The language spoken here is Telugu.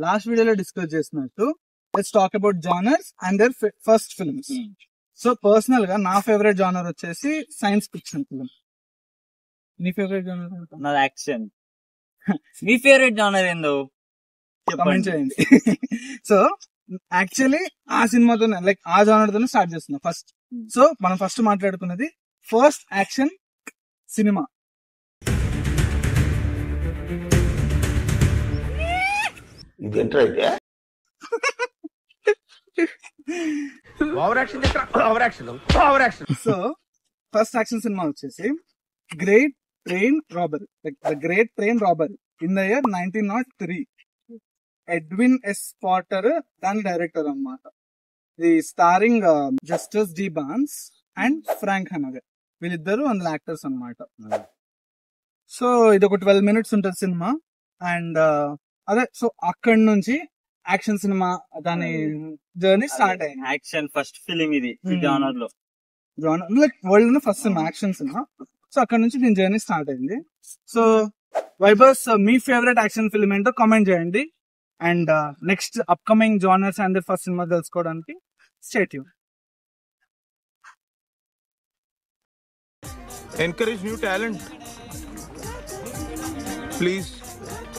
లాస్ట్ వీడియోలో డిస్కస్ చేసినట్టు let's talk about genres and their first films. So personal గా నా ఫేవరెట్ జానర్ వచ్చేసి సైన్స్ ఫిక్షన్ ఫిల్మ్. నీ ఫేవరెట్ జానర్? నా యాక్షన్. మీ ఫేవరెట్ జానర్ ఏందో కమెంట్ చేయండి. సో యాక్చువల్లీ ఆ సినిమాతో లైక్ ఆ జానర్ తోనే స్టార్ట్ చేస్తున్నా ఫస్ట్. సో మనం ఫస్ట్ మాట్లాడుకున్నది ఫస్ట్ యాక్షన్ సినిమా. సో ఫస్ట్ యాక్షన్ సినిమా వచ్చేసి great train robbery, like the great train robbery in the year 1903. Edwin yes Potter దాని డైరెక్టర్ అన్నమాట. ఇది starring Justus D Barnes and Frank హనగర్, వీళ్ళిద్దరు అందులో యాక్టర్స్ అన్నమాట. సో ఇది ఒక 12 minutes ఉంటుంది సినిమా. అండ్ అదే సో అక్కడి నుంచి యాక్షన్ సినిమా దాని జర్నీ స్టార్ట్ అయింది. యాక్షన్ ఫస్ట్ ఫిలిం ఇది జానర్ లో, లైక్ వరల్డ్ లో ఫస్ట్ సినిమా యాక్షన్ సినిమా. సో అక్కడ నుంచి దీని జర్నీ స్టార్ట్ అయింది. సో వైబర్స్, మీ ఫేవరెట్ యాక్షన్ ఫిల్మ్ ఏంటో కామెంట్ చేయండి. And next upcoming genres and first సినిమా తెలుసుకోవడానికి stay tune. Encourage new talent. Please